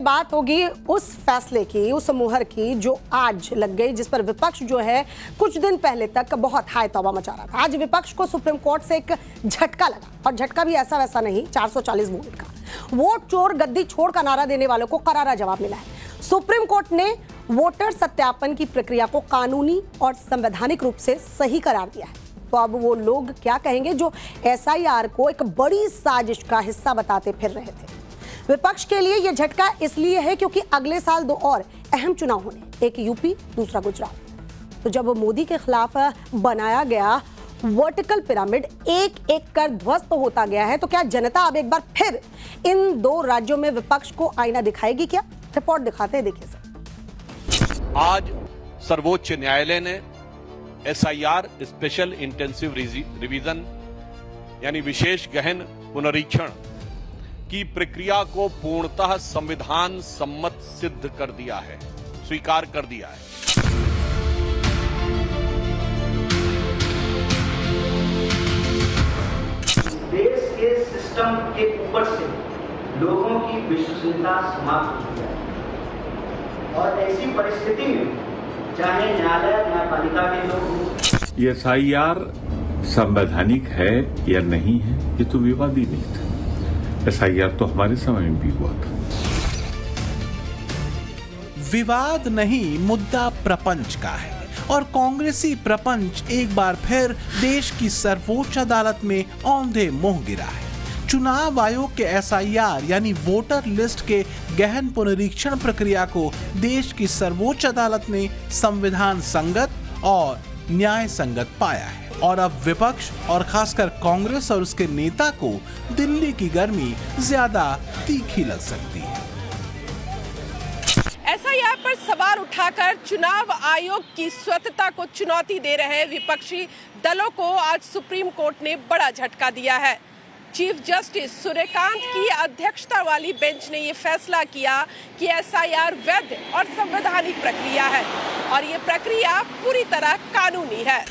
बात होगी उस फैसले की, उस मुहर की जो आज लग गई, जिस पर विपक्ष जो है कुछ दिन पहले तक बहुत हाय तौबा मचा रहा था। आज विपक्ष को सुप्रीम कोर्ट से एक झटका लगा, और झटका भी ऐसा वैसा नहीं, 440 वोट का। वोट चोर गद्दी छोड़ का नारा देने वालों को करारा जवाब मिला है। सुप्रीम कोर्ट ने वोटर सत्यापन की प्रक्रिया को कानूनी और संवैधानिक रूप से सही करार दिया है। तो अब वो लोग क्या कहेंगे जो एसआईआर को एक बड़ी साजिश का हिस्सा बताते फिर रहे थे। विपक्ष के लिए यह झटका इसलिए है क्योंकि अगले साल 2 और अहम चुनाव होने, एक यूपी, दूसरा गुजरात। तो जब मोदी के खिलाफ बनाया गया वर्टिकल पिरामिड एक एक कर ध्वस्त होता गया है, तो क्या जनता अब एक बार फिर इन 2 राज्यों में विपक्ष को आईना दिखाएगी क्या? रिपोर्ट दिखाते हैं, देखिए सर। आज सर्वोच्च न्यायालय ने एसआईआर स्पेशल इंटेंसिव रिवीजन यानी विशेष गहन पुनरीक्षण की प्रक्रिया को पूर्णतः संविधान सम्मत सिद्ध कर दिया है, स्वीकार कर दिया है। देश के सिस्टम के ऊपर से लोगों की विश्वसनीयता समाप्त हो गई है, और ऐसी परिस्थिति में चाहे न्यायालय, न्यायपालिका के लोग, ये एसआईआर संवैधानिक है या नहीं है, ये तो विवाद ही नहीं था। एसआईआर तो हमारे समय में भी हुआ था। विवाद नहीं, मुद्दा प्रपंच का है, और कांग्रेसी प्रपंच एक बार फिर देश की सर्वोच्च अदालत में औंधे मुंह गिरा है। चुनाव आयोग के एसआईआर यानी वोटर लिस्ट के गहन पुनरीक्षण प्रक्रिया को देश की सर्वोच्च अदालत ने संविधान संगत और न्याय संगत पाया है, और अब विपक्ष और खासकर कांग्रेस और उसके नेता को दिल्ली की गर्मी ज्यादा तीखी लग सकती है। एसआईआर पर सवाल उठाकर चुनाव आयोग की स्वतंत्रता को चुनौती दे रहे विपक्षी दलों को आज सुप्रीम कोर्ट ने बड़ा झटका दिया है। चीफ जस्टिस सूर्यकांत की अध्यक्षता वाली बेंच ने ये फैसला किया कि एसआईआर वैध और संवैधानिक प्रक्रिया है, और ये प्रक्रिया पूरी तरह कानूनी है।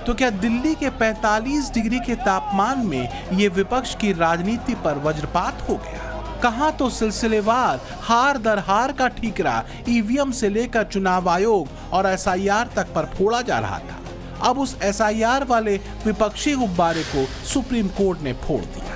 तो क्या दिल्ली के 45 डिग्री के तापमान में ये विपक्ष की राजनीति पर वज्रपात हो गया? कहां तो सिलसिलेवार हार दर हार का ठीकरा ईवीएम से लेकर चुनाव आयोग और एसआईआर तक पर फोड़ा जा रहा था, अब उस एसआईआर वाले विपक्षी गुब्बारे को सुप्रीम कोर्ट ने फोड़ दिया।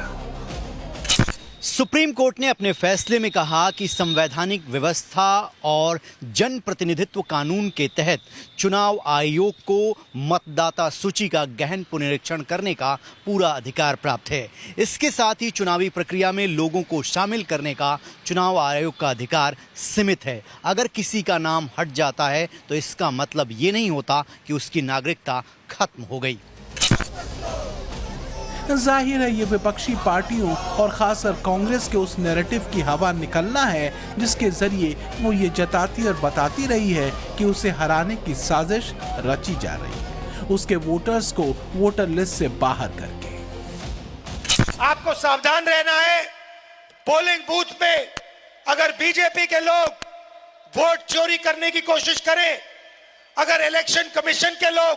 सुप्रीम कोर्ट ने अपने फैसले में कहा कि संवैधानिक व्यवस्था और जन प्रतिनिधित्व कानून के तहत चुनाव आयोग को मतदाता सूची का गहन पुनरीक्षण करने का पूरा अधिकार प्राप्त है। इसके साथ ही चुनावी प्रक्रिया में लोगों को शामिल करने का चुनाव आयोग का अधिकार सीमित है। अगर किसी का नाम हट जाता है तो इसका मतलब ये नहीं होता कि उसकी नागरिकता खत्म हो गई। जाहिर है ये विपक्षी पार्टियों और खासकर कांग्रेस के उस नैरेटिव की हवा निकलना है जिसके जरिए वो ये जताती और बताती रही है कि उसे हराने की साजिश रची जा रही है, उसके वोटर्स को वोटर लिस्ट से बाहर करके। आपको सावधान रहना है। पोलिंग बूथ पे अगर बीजेपी के लोग वोट चोरी करने की कोशिश करें, अगर इलेक्शन कमीशन के लोग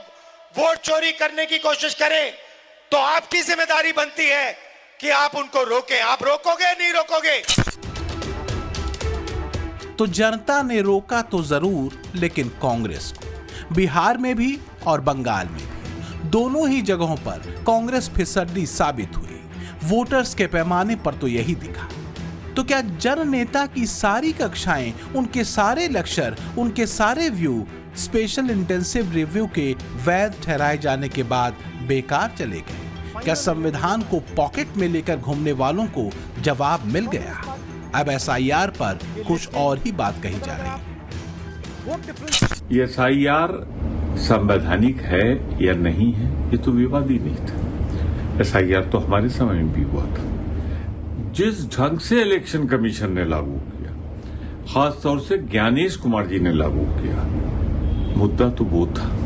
वोट चोरी करने की कोशिश करें, तो आपकी जिम्मेदारी बनती है कि आप उनको रोकें। आप रोकोगे, नहीं रोकोगे? तो जनता ने रोका तो जरूर, लेकिन कांग्रेस को बिहार में भी और बंगाल में भी, दोनों ही जगहों पर कांग्रेस फिसड्डी साबित हुई। वोटर्स के पैमाने पर तो यही दिखा। तो क्या जन नेता की सारी कक्षाएं, उनके सारे लेक्चर, उनके सारे व्यू स्पेशल इंटेंसिव रिव्यू के वैध ठहराए जाने के बाद बेकार चले गए? क्या संविधान को पॉकेट में लेकर घूमने वालों को जवाब मिल गया? अब एसआईआर पर कुछ और ही बात कही जा रही है। ये एसआईआर संवैधानिक है या नहीं है, ये तो विवाद ही नहीं था। एसआईआर तो हमारे समय में भी हुआ था। जिस ढंग से इलेक्शन कमीशन ने लागू किया, खास तौर से ज्ञानेश कुमार जी ने लागू किया, मुद्दा तो वो था।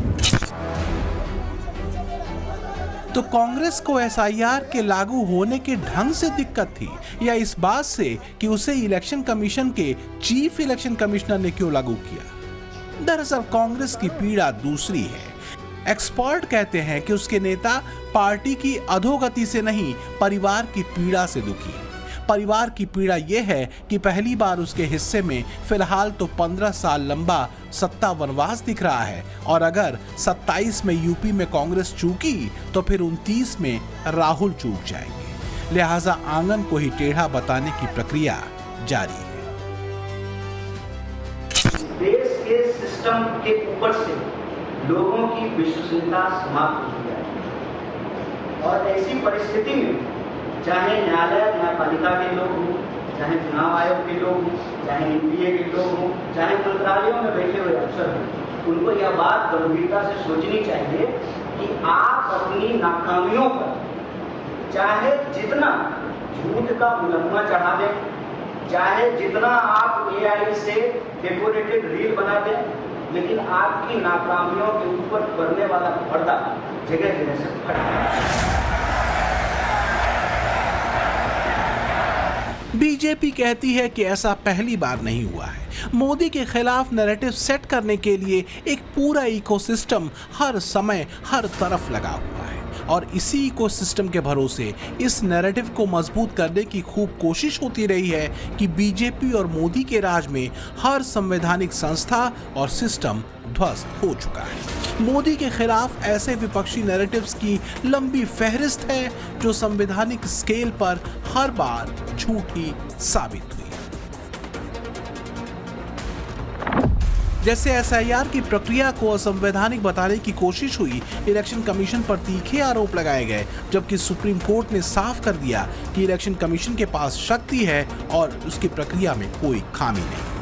तो कांग्रेस को एसआईआर के लागू होने के ढंग से दिक्कत थी, या इस बात से कि उसे इलेक्शन कमीशन के चीफ इलेक्शन कमिश्नर ने क्यों लागू किया? दरअसल कांग्रेस की पीड़ा दूसरी है। एक्सपर्ट कहते हैं कि उसके नेता पार्टी की अधोगति से नहीं, परिवार की पीड़ा से दुखी हैं। परिवार की पीड़ा यह है कि पहली बार उसके हिस्से में फिलहाल तो 15 साल लंबा सत्ता वनवास दिख रहा है और अगर 27 में यूपी में कांग्रेस चूकी तो फिर 29 में राहुल चूक जाएंगे। लिहाजा आंगन को ही टेढ़ा बताने की प्रक्रिया जारी है। देश के सिस्टम के ऊपर से लोगों की विश्वसनीयता समाप्त हो गई है और ऐसी परिस्थिति में चाहे न्यायालय न्यायपालिका के लोग हों, चाहे चुनाव आयोग के लोग हों, चाहे एनडीए के लोग हों, चाहे मंत्रालयों में बैठे हुए अफसर हों, उनको यह बात गंभीरता से सोचनी चाहिए कि आप अपनी नाकामियों पर चाहे जितना झूठ का मुकदमा चढ़ा दें, चाहे जितना आप AI से डेकोरेटेड रील बना दें, लेकिन आपकी नाकामियों के ऊपर पड़ने वाला पर्दा जगह जगह से फट। बीजेपी कहती है कि ऐसा पहली बार नहीं हुआ है। मोदी के खिलाफ नैरेटिव सेट करने के लिए एक पूरा इकोसिस्टम हर समय हर तरफ लगा हुआ है और इसी इकोसिस्टम के भरोसे इस नैरेटिव को मजबूत करने की खूब कोशिश होती रही है कि बीजेपी और मोदी के राज में हर संवैधानिक संस्था और सिस्टम ध्वस्त हो चुका है। मोदी के खिलाफ ऐसे विपक्षी नैरेटिव्स की लंबी फहरिस्त है जो संवैधानिक स्केल पर हर बार झूठी साबित हुई। जैसे SIR की प्रक्रिया को असंवैधानिक बताने की कोशिश हुई, इलेक्शन कमीशन पर तीखे आरोप लगाए गए, जबकि सुप्रीम कोर्ट ने साफ कर दिया कि इलेक्शन कमीशन के पास शक्ति है और उसकी प्रक्रिया में कोई खामी नहीं।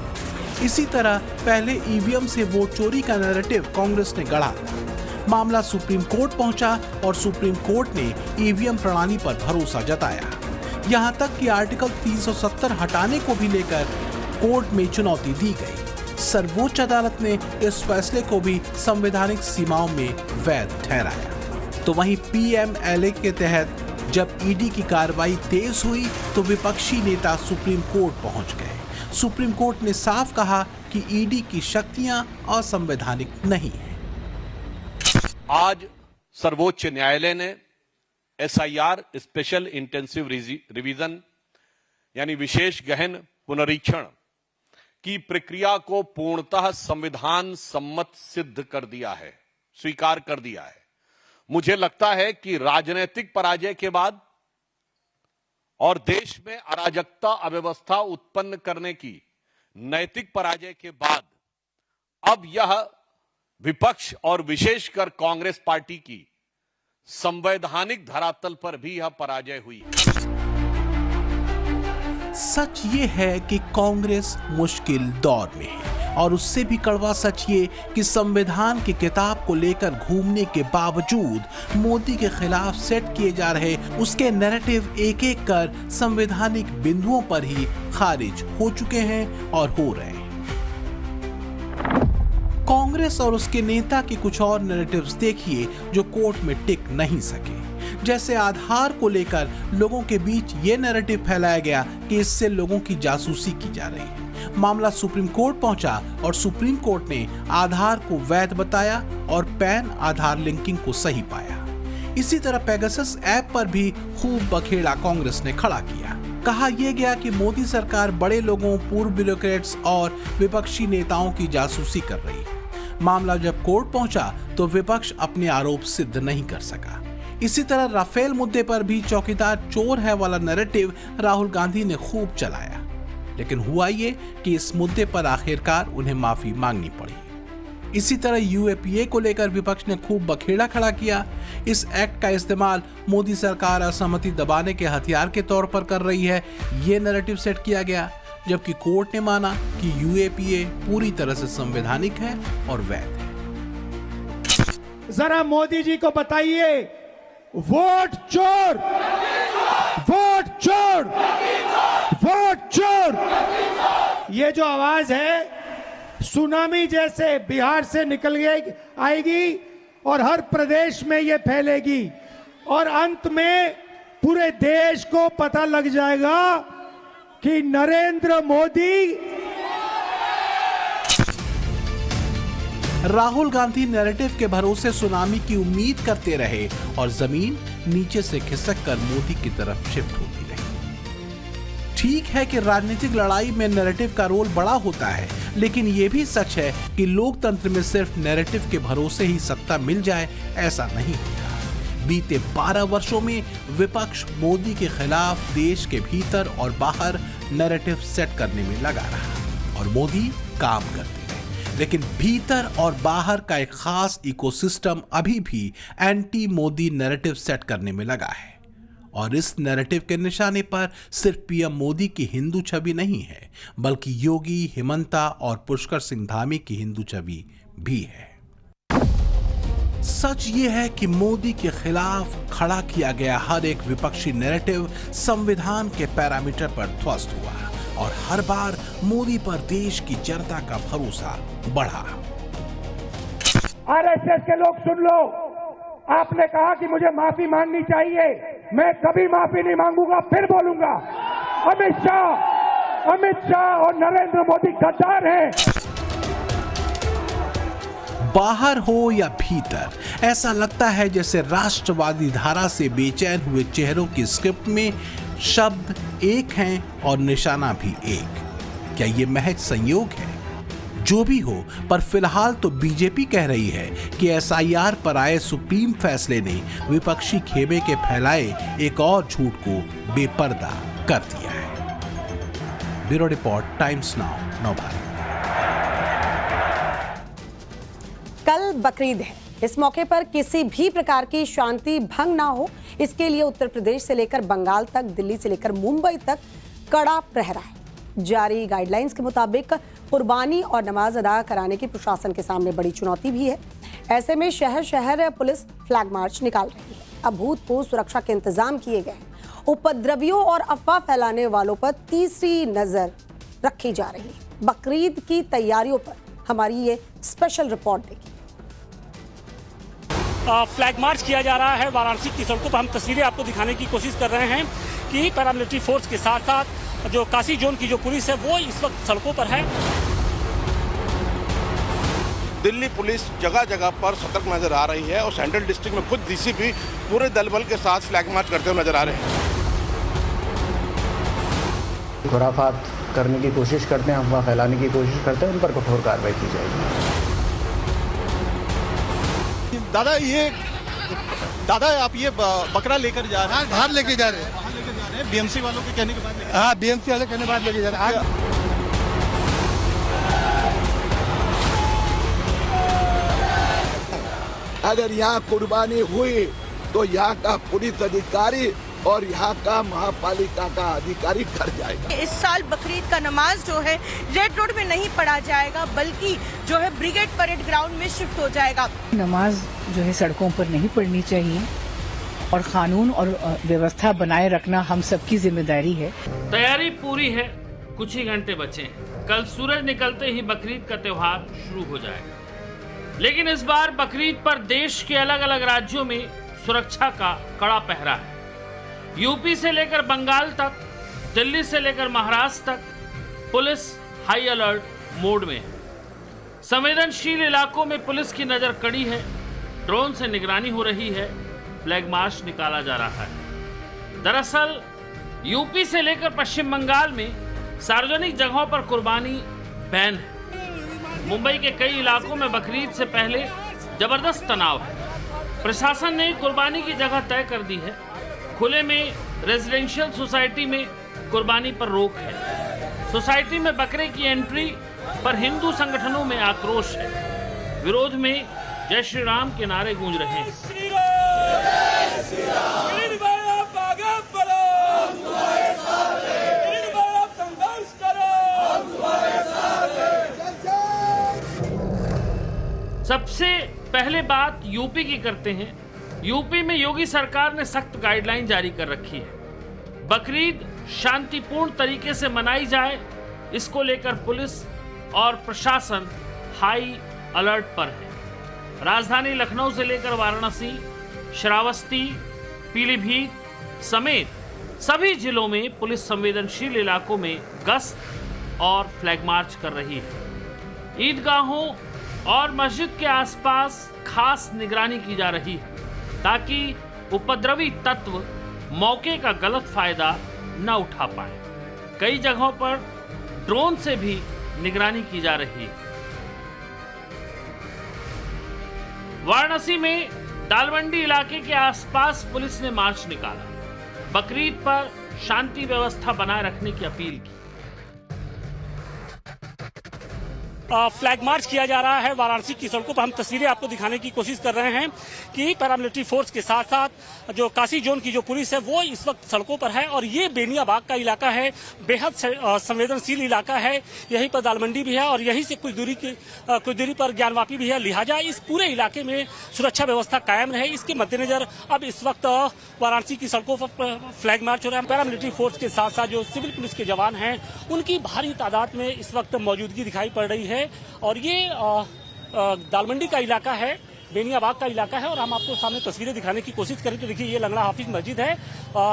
इसी तरह पहले EVM से वोट चोरी का नैरेटिव कांग्रेस ने गढ़ा। मामला सुप्रीम कोर्ट पहुंचा और सुप्रीम कोर्ट ने EVM प्रणाली पर भरोसा जताया। यहां तक कि आर्टिकल 370 हटाने को भी लेकर कोर्ट में चुनौती दी गई। सर्वोच्च अदालत ने इस फैसले को भी संवैधानिक सीमाओं में वैध ठहराया। तो वहीं PMLA के तहत जब ED की कार्रवाई तेज हुई तो विपक्षी नेता सुप्रीम कोर्ट पहुंच गए। सुप्रीम कोर्ट ने साफ कहा कि ED की शक्तियां असंवैधानिक नहीं हैं। आज सर्वोच्च न्यायालय ने SIR स्पेशल इंटेंसिव रिवीजन यानी विशेष गहन पुनरीक्षण की प्रक्रिया को पूर्णतः संविधान सम्मत सिद्ध कर दिया है, स्वीकार कर दिया है। मुझे लगता है कि राजनीतिक पराजय के बाद और देश में अराजकता अव्यवस्था उत्पन्न करने की नैतिक पराजय के बाद अब यह विपक्ष और विशेषकर कांग्रेस पार्टी की संवैधानिक धरातल पर भी यह पराजय हुई है। सच ये है कि कांग्रेस मुश्किल दौर में है और उससे भी कड़वा सच ये कि संविधान की किताब को लेकर घूमने के बावजूद मोदी के खिलाफ सेट किए जा रहे उसके नैरेटिव एक एक कर संवैधानिक बिंदुओं पर ही खारिज हो चुके हैं और हो रहे हैं। कांग्रेस और उसके नेता के कुछ और नैरेटिव्स देखिए जो कोर्ट में टिक नहीं सके। जैसे आधार को लेकर लोगों के बीच ये नैरेटिव फैलाया गया कि इससे लोगों की जासूसी की जा रही है। मामला सुप्रीम कोर्ट पहुंचा और सुप्रीम कोर्ट ने आधार को वैध बताया और पैन आधार लिंकिंग को सही पाया। इसी तरह पेगासस ऐप पर भी खूब बखेड़ा कांग्रेस ने खड़ा किया। कहा यह गया कि मोदी सरकार बड़े लोगों, पूर्व ब्यूरोक्रेट्स और विपक्षी नेताओं की जासूसी कर रही है। मामला जब कोर्ट पहुंचा तो विपक्ष अपने आरोप सिद्ध नहीं कर सका। इसी तरह राफेल मुद्दे पर भी चौकीदार चोर है वाला नैरेटिव राहुल गांधी ने खूब चलाया, लेकिन हुआ ये कि इस मुद्दे पर आखिरकार उन्हें माफी मांगनी पड़ी। इसी तरह UAPA को लेकर विपक्ष ने खूब बखेड़ा खड़ा किया। इस एक्ट का इस्तेमाल मोदी सरकार असहमति दबाने के हथियार के तौर पर कर रही है, ये नैरेटिव सेट किया गया, जबकि कोर्ट ने माना कि UAPA पूरी तरह से संवैधानिक है और वैध है। जरा मोदी जी को बताइए, वोट चोर, वोट चोर, वोट चोर, ये जो आवाज है सुनामी जैसे बिहार से निकल आएगी और हर प्रदेश में ये फैलेगी और अंत में पूरे देश को पता लग जाएगा कि नरेंद्र मोदी। राहुल गांधी नैरेटिव के भरोसे सुनामी की उम्मीद करते रहे और जमीन नीचे से खिसक कर मोदी की तरफ शिफ्ट होती रही। ठीक है कि राजनीतिक लड़ाई में नैरेटिव का रोल बड़ा होता है, लेकिन ये भी सच है कि लोकतंत्र में सिर्फ नैरेटिव के भरोसे ही सत्ता मिल जाए ऐसा नहीं होता। बीते 12 वर्षों में विपक्ष मोदी के खिलाफ देश के भीतर और बाहर नैरेटिव सेट करने में लगा रहा और मोदी काम करते रहे, लेकिन भीतर और बाहर का एक खास इकोसिस्टम अभी भी एंटी मोदी नैरेटिव सेट करने में लगा है। और इस नैरेटिव के निशाने पर सिर्फ पीएम मोदी की हिंदू छवि नहीं है, बल्कि योगी, हिमंता और पुष्कर सिंह धामी की हिंदू छवि भी है। सच ये है कि मोदी के खिलाफ खड़ा किया गया हर एक विपक्षी नैरेटिव संविधान के पैरामीटर पर ध्वस्त हुआ और हर बार मोदी पर देश की जनता का भरोसा बढ़ा। आरएसएस के लोग सुन लो, आपने कहा कि मुझे माफी मांगनी चाहिए, मैं कभी माफी नहीं मांगूंगा, फिर बोलूंगा। अमित शाह और नरेंद्र मोदी गद्दार हैं। बाहर हो या भीतर, ऐसा लगता है जैसे राष्ट्रवादी धारा से बेचैन हुए चेहरों की स्क्रिप्ट में शब्द एक हैं और निशाना भी एक। क्या ये महज संयोग है? जो भी हो, पर फिलहाल तो बीजेपी कह रही है कि एसआईआर पर आए सुप्रीम फैसले ने विपक्षी खेमे के फैलाए एक और झूठ को बेपर्दा कर दिया है। Bureau report, times now, Navbharat. कल बकरीद है। इस मौके पर किसी भी प्रकार की शांति भंग ना हो, इसके लिए उत्तर प्रदेश से लेकर बंगाल तक, दिल्ली से लेकर मुंबई तक कड़ा प्रहरा है। जारी गाइडलाइंस के मुताबिक कुर्बानी और नमाज अदा कराने की प्रशासन के सामने बड़ी चुनौती भी है। ऐसे में शहर शहर पुलिस फ्लैग मार्च निकाल रही है। अभूतपूर्व सुरक्षा के इंतजाम किए गए हैं। उपद्रवियों और अफवाह फैलाने वालों पर तीसरी नजर रखी जा रही है। बकरीद की तैयारियों पर हमारी ये स्पेशल रिपोर्ट देखिए। फ्लैग मार्च किया जा रहा है वाराणसी की सड़कों पर। हम तस्वीरें आपको दिखाने की कोशिश कर रहे हैं कि पैरामिलिट्री फोर्स के साथ साथ जो काशी जोन की जो पुलिस है वो इस वक्त सड़कों पर है। दिल्ली पुलिस जगह जगह पर सतर्क नजर आ रही है और सेंट्रल डिस्ट्रिक्ट में खुद डीसीपी पूरे दल बल के साथ फ्लैग मार्च करते हुए नजर आ रहे हैं। खुराफात करने की कोशिश करते हैं, अफवाह फैलाने की कोशिश करते हैं, उन पर कठोर कार्रवाई की जाएगी। दादा आप ये बकरा लेकर जा रहे हैं? बाहर लेके जा रहे हैं। बीएमसी वालों के कहने के बाद? हाँ, बीएमसी वाले कहने के बाद लेके जा रहे हैं। अगर यहाँ कुर्बानी हुई तो यहाँ का पुलिस अधिकारी और यहाँ का महापालिका का अधिकारी कर जाएगा। इस साल बकरीद का नमाज जो है रेड रोड में नहीं पढ़ा जाएगा, बल्कि जो है ब्रिगेड परेड ग्राउंड में शिफ्ट हो जाएगा। नमाज जो है सड़कों पर नहीं पढ़नी चाहिए और कानून और व्यवस्था बनाए रखना हम सबकी जिम्मेदारी है। तैयारी पूरी है, कुछ ही घंटे बचे हैं। कल सूरज निकलते ही बकरीद का त्योहार शुरू हो जाएगा, लेकिन इस बार बकरीद पर देश के अलग अलग राज्यों में सुरक्षा का कड़ा पहरा है। यूपी से लेकर बंगाल तक, दिल्ली से लेकर महाराष्ट्र तक पुलिस हाई अलर्ट मोड में है। संवेदनशील इलाकों में पुलिस की नजर कड़ी है, ड्रोन से निगरानी हो रही है, फ्लैग मार्च निकाला जा रहा है। दरअसल यूपी से लेकर पश्चिम बंगाल में सार्वजनिक जगहों पर कुर्बानी बैन है। मुंबई के कई इलाकों में बकरीद से पहले जबरदस्त तनाव है। प्रशासन ने कुर्बानी की जगह तय कर दी है। खुले में रेजिडेंशियल सोसाइटी में कुर्बानी पर रोक है। सोसाइटी में बकरे की एंट्री पर हिंदू संगठनों में आक्रोश है। विरोध में जय श्री राम के नारे गूंज रहे हैं। सबसे पहले बात यूपी की करते हैं। यूपी में योगी सरकार ने सख्त गाइडलाइन जारी कर रखी है। बकरीद शांतिपूर्ण तरीके से मनाई जाए, इसको लेकर पुलिस और प्रशासन हाई अलर्ट पर है। राजधानी लखनऊ से लेकर वाराणसी, श्रावस्ती, पीलीभीत समेत सभी जिलों में पुलिस संवेदनशील इलाकों में गश्त और फ्लैग मार्च कर रही है। ईदगाहों और मस्जिद के आसपास खास निगरानी की जा रही है ताकि उपद्रवी तत्व मौके का गलत फायदा न उठा पाए। कई जगहों पर ड्रोन से भी निगरानी की जा रही है। वाराणसी में दालमंडी इलाके के आसपास पुलिस ने मार्च निकाला, बकरीद पर शांति व्यवस्था बनाए रखने की अपील की। फ्लैग मार्च किया जा रहा है वाराणसी की सड़कों पर। हम तस्वीरें आपको दिखाने की कोशिश कर रहे हैं कि पैरामिलिट्री फोर्स के साथ साथ जो काशी जोन की जो पुलिस है वो इस वक्त सड़कों पर है। और ये बेनियाबाग का इलाका है, बेहद संवेदनशील इलाका है। यहीं पर दालमंडी भी है और यहीं से कुछ दूरी पर ज्ञानवापी भी है। लिहाजा इस पूरे इलाके में सुरक्षा व्यवस्था कायम रहे, इसके मद्देनजर अब इस वक्त वाराणसी की सड़कों पर फ्लैग मार्च हो रहा है। पैरामिलिट्री फोर्स के साथ साथ जो सिविल पुलिस के जवान हैं उनकी भारी तादाद में इस वक्त मौजूदगी दिखाई पड़ रही है। और ये दालमंडी का इलाका है, बेनियाबाग का इलाका है। और हम आपको सामने तस्वीरें दिखाने की कोशिश करें तो देखिए ये लंगड़ा हाफिज मस्जिद है।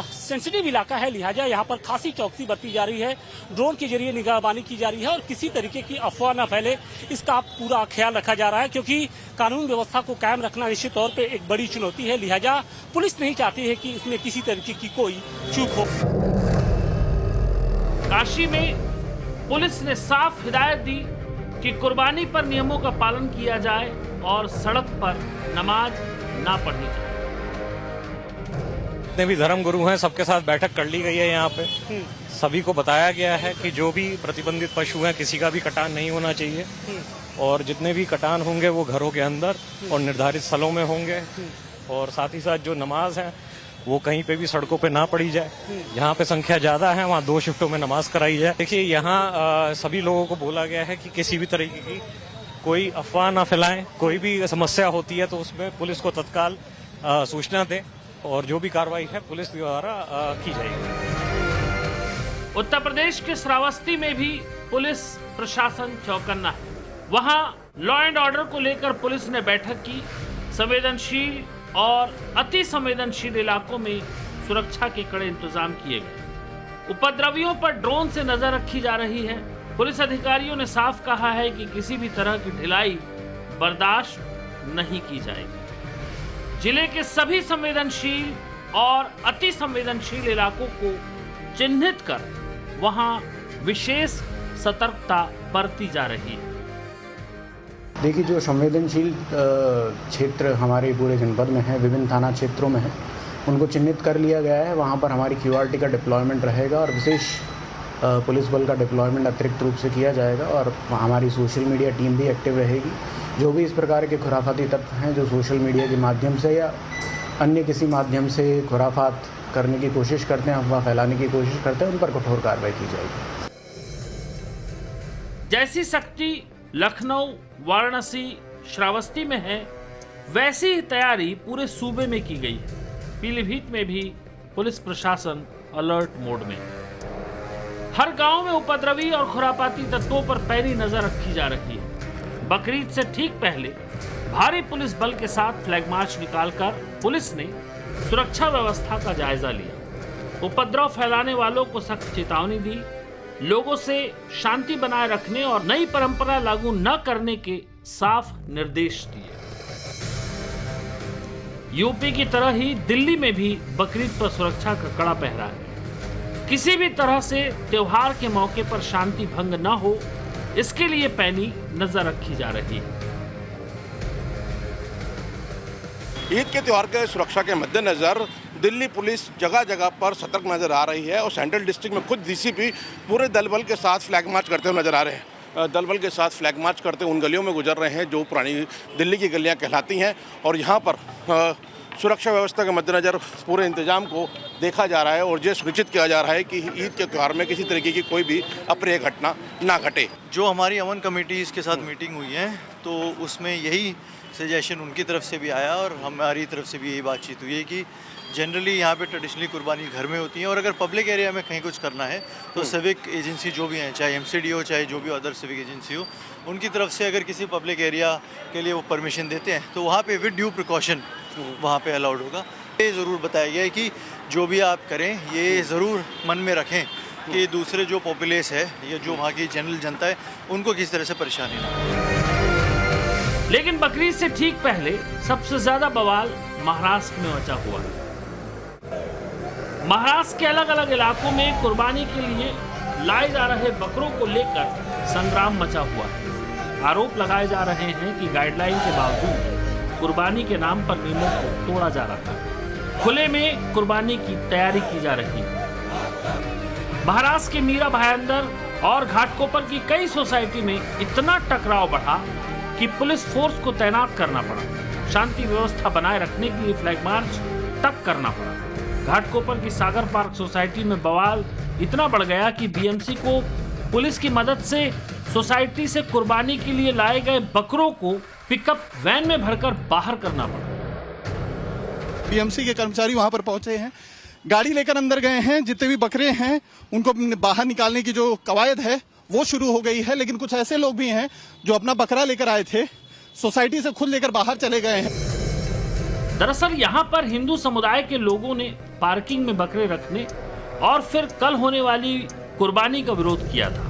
सेंसिटिव इलाका है, लिहाजा यहाँ पर खासी चौकसी बरती जा रही है, ड्रोन के जरिए निगरानी की जा रही है और किसी तरीके की अफवाह न फैले इसका पूरा ख्याल रखा जा रहा है, क्योंकि कानून व्यवस्था को कायम रखना निश्चित तौर पर एक बड़ी चुनौती है। लिहाजा पुलिस नहीं चाहती है कि इसमें किसी तरीके की कोई चूक हो। काशी में पुलिस ने साफ हिदायत दी कि कुर्बानी पर नियमों का पालन किया जाए और सड़क पर नमाज ना पढ़ी जाए। जितने भी धर्म गुरु हैं सबके साथ बैठक कर ली गई है। यहाँ पे सभी को बताया गया है कि जो भी प्रतिबंधित पशु हैं किसी का भी कटान नहीं होना चाहिए और जितने भी कटान होंगे वो घरों के अंदर और निर्धारित स्थलों में होंगे। और साथ ही साथ जो नमाज है वो कहीं पे भी सड़कों पे ना पढ़ी जाए। यहाँ पे संख्या ज्यादा है, वहाँ 2 शिफ्टों में नमाज कराई जाए। देखिए यहाँ सभी लोगों को बोला गया है कि किसी भी तरीके की कोई अफवाह ना फैलाएं, कोई भी समस्या होती है तो उसमें पुलिस को तत्काल सूचना दें और जो भी कार्रवाई है पुलिस द्वारा की जाएगी। उत्तर प्रदेश के श्रावस्ती में भी पुलिस प्रशासन चौकन्ना है। वहाँ लॉ एंड ऑर्डर को लेकर पुलिस ने बैठक की। संवेदनशील और अति संवेदनशील इलाकों में सुरक्षा के कड़े इंतजाम किए गए। उपद्रवियों पर ड्रोन से नजर रखी जा रही है। पुलिस अधिकारियों ने साफ कहा है कि किसी भी तरह की ढिलाई बर्दाश्त नहीं की जाएगी। जिले के सभी संवेदनशील और अति संवेदनशील इलाकों को चिन्हित कर वहां विशेष सतर्कता बरती जा रही है। देखिए, जो संवेदनशील क्षेत्र हमारे पूरे जनपद में है, विभिन्न थाना क्षेत्रों में है, उनको चिन्हित कर लिया गया है। वहाँ पर हमारी QRT का डिप्लॉयमेंट रहेगा और विशेष पुलिस बल का डिप्लॉयमेंट अतिरिक्त रूप से किया जाएगा। और हमारी सोशल मीडिया टीम भी एक्टिव रहेगी। जो भी इस प्रकार के खुराफाती तत्व हैं जो सोशल मीडिया के माध्यम से या अन्य किसी माध्यम से खुराफात करने की कोशिश करते हैं, अफवाह फैलाने की कोशिश करते हैं, उन पर कठोर कार्रवाई की जाएगी। जैसी शक्ति लखनऊ, वाराणसी, श्रावस्ती में है, वैसी ही तैयारी पूरे सूबे में की गई है। पीलीभीत में भी पुलिस प्रशासन अलर्ट मोड में है। हर गांव में उपद्रवी और खुरापाती तत्वों पर पैनी नजर रखी जा रही है। बकरीद से ठीक पहले भारी पुलिस बल के साथ फ्लैग मार्च निकालकर पुलिस ने सुरक्षा व्यवस्था का जायजा लिया। उपद्रव फैलाने वालों को सख्त चेतावनी दी, लोगों से शांति बनाए रखने और नई परंपरा लागू न करने के साफ निर्देश दिए। यूपी की तरह ही दिल्ली में भी बकरीद पर सुरक्षा का कड़ा पहरा है। किसी भी तरह से त्योहार के मौके पर शांति भंग न हो, इसके लिए पैनी नजर रखी जा रही है। ईद के त्यौहार के सुरक्षा के मद्देनजर दिल्ली पुलिस जगह जगह पर सतर्क नजर आ रही है और सेंट्रल डिस्ट्रिक्ट में खुद DCP पूरे दल बल के साथ फ्लैग मार्च करते हुए नजर आ रहे हैं। दल बल के साथ फ्लैग मार्च करते उन गलियों में गुजर रहे हैं जो पुरानी दिल्ली की गलियां कहलाती हैं और यहाँ पर सुरक्षा व्यवस्था के मद्देनजर पूरे इंतजाम को देखा जा रहा है और ये सुनिश्चित किया जा रहा है कि ईद के त्यौहार में किसी तरीके की कोई भी अप्रिय घटना ना घटे। जो हमारी अमन कमेटीज़ के साथ मीटिंग हुई है तो उसमें यही सजेशन उनकी तरफ से भी आया और हमारी तरफ से भी यही बातचीत हुई है कि जनरली यहाँ पे ट्रेडिशनली कुर्बानी घर में होती है और अगर पब्लिक एरिया में कहीं कुछ करना है तो सिविक एजेंसी जो भी हैं, चाहे MCD हो चाहे जो भी अदर सिविक एजेंसी हो, उनकी तरफ से अगर किसी पब्लिक एरिया के लिए वो परमिशन देते हैं तो वहाँ पे विद ड्यू प्रिकॉशन वहाँ पे अलाउड होगा। ये ज़रूर बताया गया है कि जो भी आप करें ये ज़रूर मन में रखें कि दूसरे जो पॉपुलेस है या जो वहाँ की जनरल जनता है उनको किसी तरह से परेशानी ना हो। लेकिन बकरीद से ठीक पहले सबसे ज्यादा बवाल महाराष्ट्र में मचा हुआ है। महाराष्ट्र के अलग अलग इलाकों में कुर्बानी के लिए लाए जा रहे बकरों को लेकर संग्राम मचा हुआ है। आरोप लगाए जा रहे हैं कि गाइडलाइन के बावजूद कुर्बानी के नाम पर नियमों को तोड़ा जा रहा है। खुले में कुर्बानी की तैयारी की जा रही है। महाराष्ट्र के मीरा भाईंदर और घाटकोपर की कई सोसाइटी में इतना टकराव बढ़ा कि पुलिस फोर्स को तैनात करना पड़ा। शांति व्यवस्था बनाए रखने के लिए फ्लैग मार्च तक करना पड़ा। घाटकोपर की सागर पार्क सोसाइटी में बवाल इतना बढ़ गया कि बीएमसी को पुलिस की मदद से सोसाइटी से कुर्बानी के लिए लाए गए बकरों को पिकअप वैन में भरकर बाहर करना पड़ा। बीएमसी के कर्मचारी वहां पर पहुंचे हैं, गाड़ी लेकर अंदर गए हैं। जितने भी बकरे हैं उनको बाहर निकालने की जो कवायद है वो शुरू हो गई है। लेकिन कुछ ऐसे लोग भी हैं जो अपना बकरा लेकर आए थे, सोसाइटी से खुद लेकर बाहर चले गए हैं। दरअसल यहाँ पर हिंदू समुदाय के लोगों ने पार्किंग में बकरे रखने और फिर कल होने वाली कुर्बानी का विरोध किया था।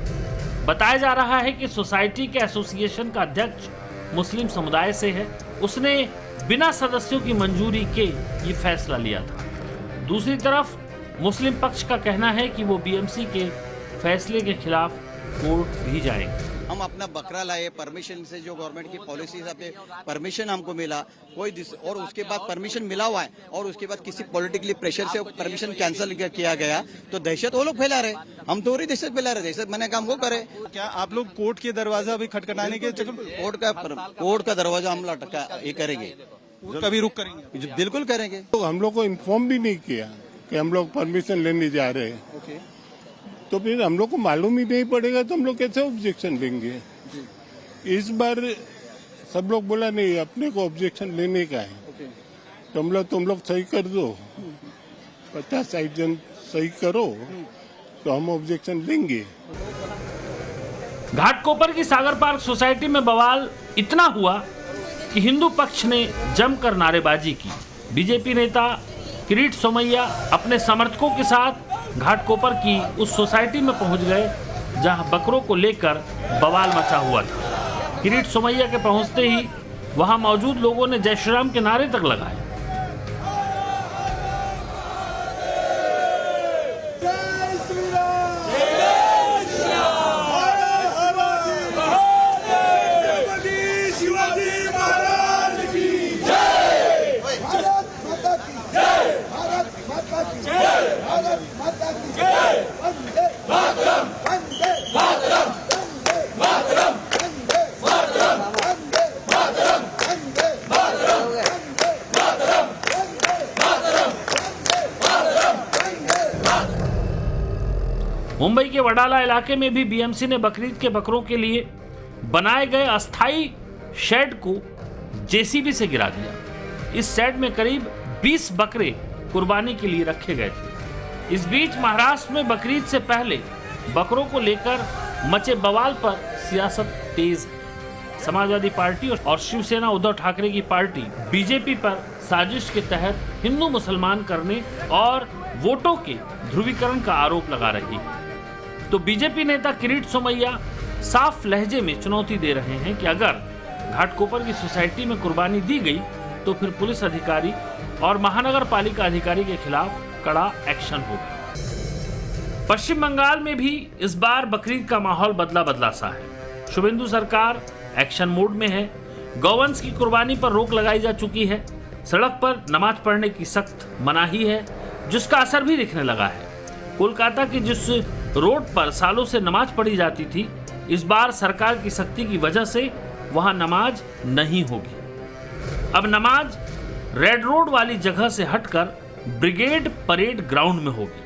बताया जा रहा है कि सोसाइटी के एसोसिएशन का अध्यक्ष मुस्लिम समुदाय से है। उसने बिना सदस्यों की मंजूरी के ये फैसला लिया था। दूसरी तरफ मुस्लिम पक्ष का कहना है कि वो बीएमसी के फैसले के खिलाफ कोर्ट भी जाएंगे। हम अपना बकरा लाए परमिशन से, जो गवर्नमेंट की पॉलिसी से परमिशन हमको मिला और उसके बाद परमिशन मिला हुआ है और उसके बाद किसी पॉलिटिकली प्रेशर से परमिशन कैंसिल किया गया तो दहशत वो लोग फैला रहे। हम तो दहशत फैला रहे। दहशत मैंने काम वो करे। क्या आप लोग कोर्ट के दरवाजा भी खटखटाने के कोर्ट का दरवाजा हम लटका ये करेंगे, कभी रुक करेंगे? बिल्कुल करेंगे। तो हम लोग को इन्फॉर्म भी नहीं किया कि हम लोग परमिशन लेने जा रहे हैं। तो फिर हम लोग को मालूम ही नहीं पड़ेगा तो हम लोग कैसे ऑब्जेक्शन देंगे? इस बार सब लोग बोला नहीं अपने को ऑब्जेक्शन लेने का है। तुम लोग सही कर दो, 50-60 जन सही करो तो हम ऑब्जेक्शन लेंगे। घाटकोपर की सागर पार्क सोसाइटी में बवाल इतना हुआ कि हिंदू पक्ष ने जमकर नारेबाजी की। बीजेपी नेता किरीट सोमैया अपने समर्थकों के साथ घाटकोपर की उस सोसाइटी में पहुंच गए जहां बकरों को लेकर बवाल मचा हुआ था। किरीट सोमैया के पहुंचते ही वहां मौजूद लोगों ने जय श्री राम के नारे तक लगाए। मुंबई के वडाला इलाके में भी बीएमसी ने बकरीद के बकरों के लिए बनाए गए अस्थाई शेड को जेसीबी से गिरा दिया। इस शेड में करीब 20 बकरे कुर्बानी के लिए रखे गए थे। इस बीच महाराष्ट्र में बकरीद से पहले बकरों को लेकर मचे बवाल पर सियासत तेज है। समाजवादी पार्टी और शिवसेना उद्धव ठाकरे की पार्टी बीजेपी पर साजिश के तहत हिंदू मुसलमान करने और वोटों के ध्रुवीकरण का आरोप लगा रही है। तो बीजेपी नेता किरीट सोमैया साफ लहजे में चुनौती दे रहे हैं कि अगर घाटकोपर की सोसाइटी में कुर्बानी दी गई तो फिर पुलिस अधिकारी और महानगर पालिका अधिकारी के खिलाफ कड़ा एक्शन होगा। पश्चिम बंगाल में भी इस बार बकरीद का माहौल बदला सा है। शुभेंदु सरकार एक्शन मोड में है। गौवंश की कुर्बानी पर रोक लगाई जा चुकी है। सड़क पर नमाज पढ़ने की सख्त मनाही है, जिसका असर भी दिखने लगा है। कोलकाता की जिस रोड पर सालों से नमाज पढ़ी जाती थी, इस बार सरकार की सख्ती की वजह से वहां नमाज नहीं होगी। अब नमाज रेड रोड वाली जगह से हटकर ब्रिगेड परेड ग्राउंड में होगी।